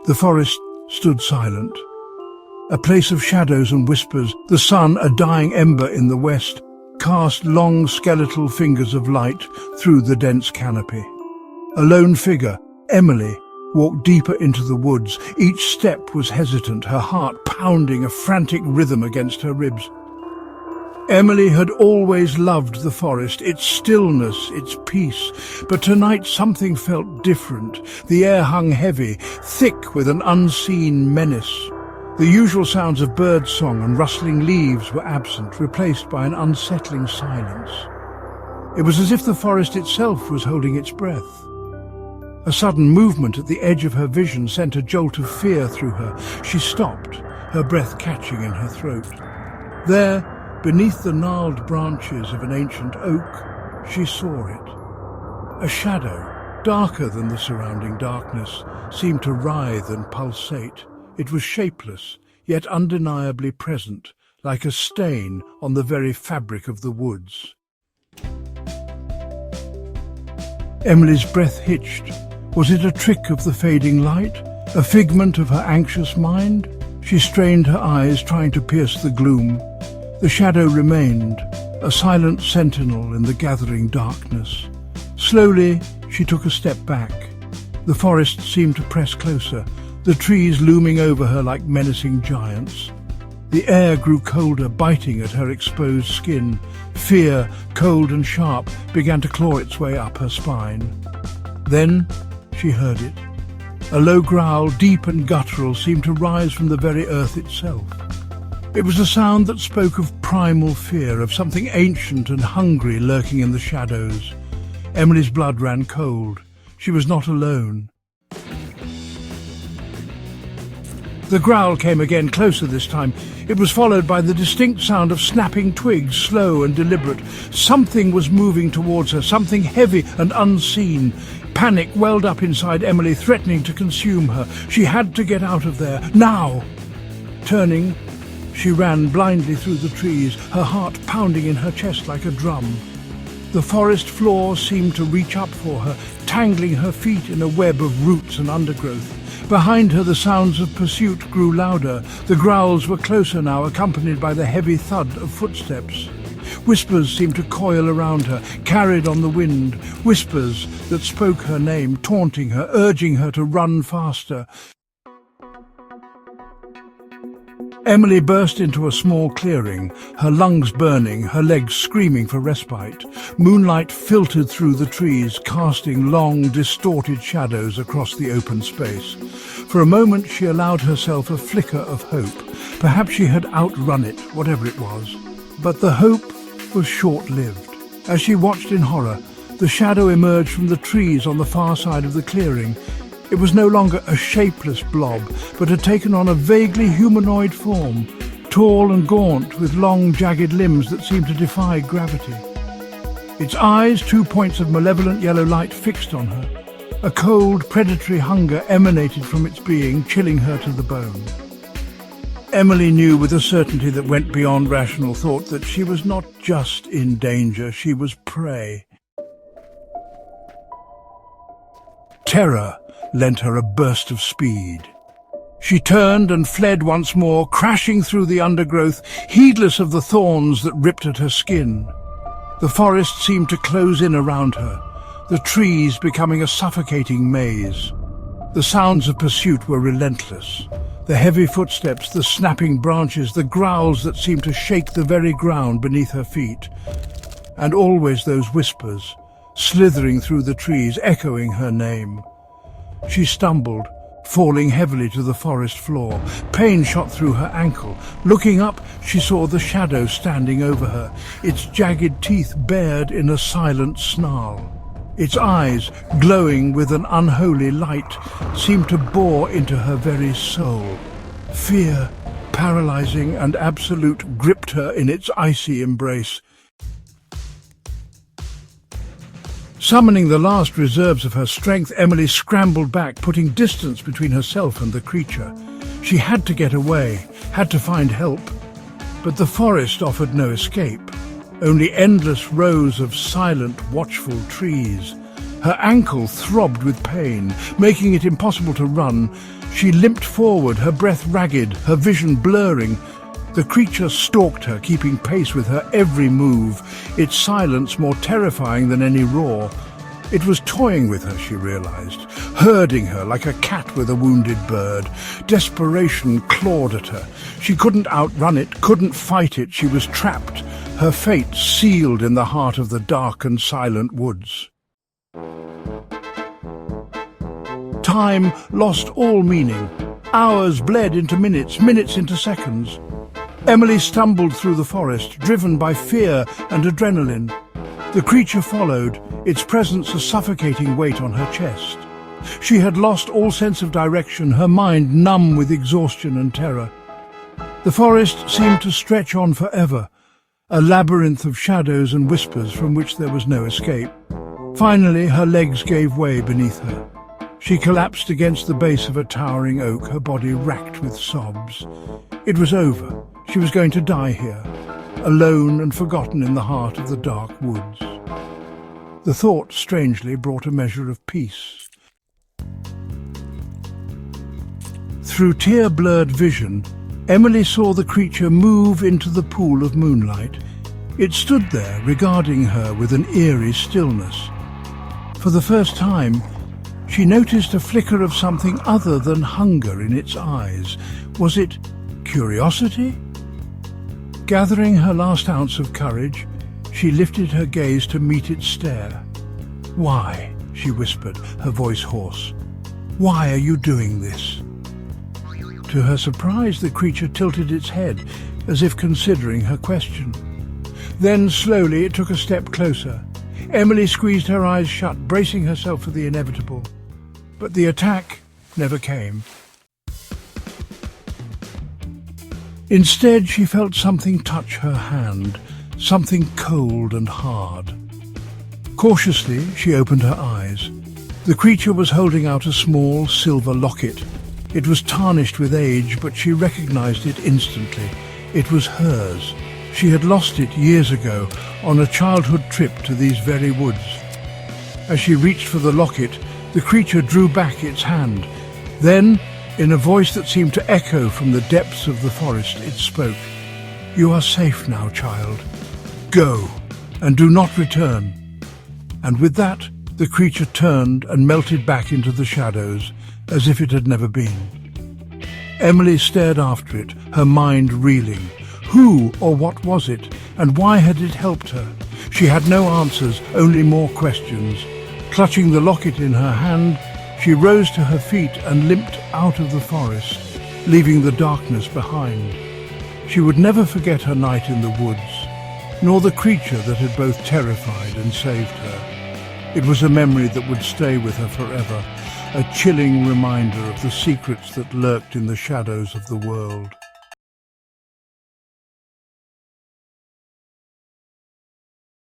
The forest stood silent, a place of shadows and whispers. The sun, a dying ember in the west, cast long skeletal fingers of light through the dense canopy. A lone figure, Emily, walked deeper into the woods. Each step was hesitant, her heart pounding a frantic rhythm against her ribs. Emily had always loved the forest, its stillness, its peace, but tonight something felt different. The air hung heavy, thick with an unseen menace. The usual sounds of birdsong and rustling leaves were absent, replaced by an unsettling silence. It was as if the forest itself was holding its breath. A sudden movement at the edge of her vision sent a jolt of fear through her. She stopped, her breath catching in her throat. There, beneath the gnarled branches of an ancient oak, she saw it. A shadow, darker than the surrounding darkness, seemed to writhe and pulsate. It was shapeless, yet undeniably present, like a stain on the very fabric of the woods. Emily's breath hitched. Was it a trick of the fading light, a figment of her anxious mind? She strained her eyes, trying to pierce the gloom. The shadow remained, a silent sentinel in the gathering darkness. Slowly, she took a step back. The forest seemed to press closer, the trees looming over her like menacing giants. The air grew colder, biting at her exposed skin. Fear, cold and sharp, began to claw its way up her spine. Then she heard it. A low growl, deep and guttural, seemed to rise from the very earth itself. It was a sound that spoke of primal fear, of something ancient and hungry lurking in the shadows. Emily's blood ran cold. She was not alone. The growl came again, closer this time. It was followed by the distinct sound of snapping twigs, slow and deliberate. Something was moving towards her, something heavy and unseen. Panic welled up inside Emily, threatening to consume her. She had to get out of there, now! Turning, she ran blindly through the trees, her heart pounding in her chest like a drum. The forest floor seemed to reach up for her, tangling her feet in a web of roots and undergrowth. Behind her, the sounds of pursuit grew louder. The growls were closer now, accompanied by the heavy thud of footsteps. Whispers seemed to coil around her, carried on the wind. Whispers that spoke her name, taunting her, urging her to run faster. Emily burst into a small clearing, her lungs burning, her legs screaming for respite. Moonlight filtered through the trees, casting long, distorted shadows across the open space. For a moment she allowed herself a flicker of hope. Perhaps she had outrun it, whatever it was. But the hope was short-lived. As she watched in horror, the shadow emerged from the trees on the far side of the clearing. It was no longer a shapeless blob, but had taken on a vaguely humanoid form, tall and gaunt, with long, jagged limbs that seemed to defy gravity. Its eyes, 2 points of malevolent yellow light, fixed on her. A cold, predatory hunger emanated from its being, chilling her to the bone. Emily knew with a certainty that went beyond rational thought that she was not just in danger, she was prey. Terror lent her a burst of speed. She turned and fled once more, crashing through the undergrowth, heedless of the thorns that ripped at her skin. The forest seemed to close in around her, the trees becoming a suffocating maze. The sounds of pursuit were relentless. The heavy footsteps, the snapping branches, the growls that seemed to shake the very ground beneath her feet. And always those whispers, slithering through the trees, echoing her name. She stumbled, falling heavily to the forest floor. Pain shot through her ankle. Looking up, she saw the shadow standing over her, its jagged teeth bared in a silent snarl. Its eyes, glowing with an unholy light, seemed to bore into her very soul. Fear, paralyzing and absolute, gripped her in its icy embrace. Summoning the last reserves of her strength, Emily scrambled back, putting distance between herself and the creature. She had to get away, had to find help. But the forest offered no escape, only endless rows of silent, watchful trees. Her ankle throbbed with pain, making it impossible to run. She limped forward, her breath ragged, her vision blurring. The creature stalked her, keeping pace with her every move, its silence more terrifying than any roar. It was toying with her, she realized, herding her like a cat with a wounded bird. Desperation clawed at her. She couldn't outrun it, couldn't fight it. She was trapped, her fate sealed in the heart of the dark and silent woods. Time lost all meaning. Hours bled into minutes, minutes into seconds. Emily stumbled through the forest, driven by fear and adrenaline. The creature followed, its presence a suffocating weight on her chest. She had lost all sense of direction, her mind numb with exhaustion and terror. The forest seemed to stretch on forever, a labyrinth of shadows and whispers from which there was no escape. Finally, her legs gave way beneath her. She collapsed against the base of a towering oak, her body racked with sobs. It was over. She was going to die here, alone and forgotten in the heart of the dark woods. The thought, strangely, brought a measure of peace. Through tear-blurred vision, Emily saw the creature move into the pool of moonlight. It stood there, regarding her with an eerie stillness. For the first time, she noticed a flicker of something other than hunger in its eyes. Was it curiosity? Gathering her last ounce of courage, she lifted her gaze to meet its stare. "Why?" she whispered, her voice hoarse. "Why are you doing this?" To her surprise, the creature tilted its head, as if considering her question. Then, slowly, it took a step closer. Emily squeezed her eyes shut, bracing herself for the inevitable. But the attack never came. Instead, she felt something touch her hand, something cold and hard. Cautiously, she opened her eyes. The creature was holding out a small silver locket. It was tarnished with age, but she recognized it instantly. It was hers. She had lost it years ago on a childhood trip to these very woods. As she reached for the locket, the creature drew back its hand. Then, in a voice that seemed to echo from the depths of the forest, it spoke. "You are safe now, child. Go, and do not return." And with that, the creature turned and melted back into the shadows, as if it had never been. Emily stared after it, her mind reeling. Who or what was it, and why had it helped her? She had no answers, only more questions. Clutching the locket in her hand, she rose to her feet and limped out of the forest, leaving the darkness behind. She would never forget her night in the woods, nor the creature that had both terrified and saved her. It was a memory that would stay with her forever, a chilling reminder of the secrets that lurked in the shadows of the world.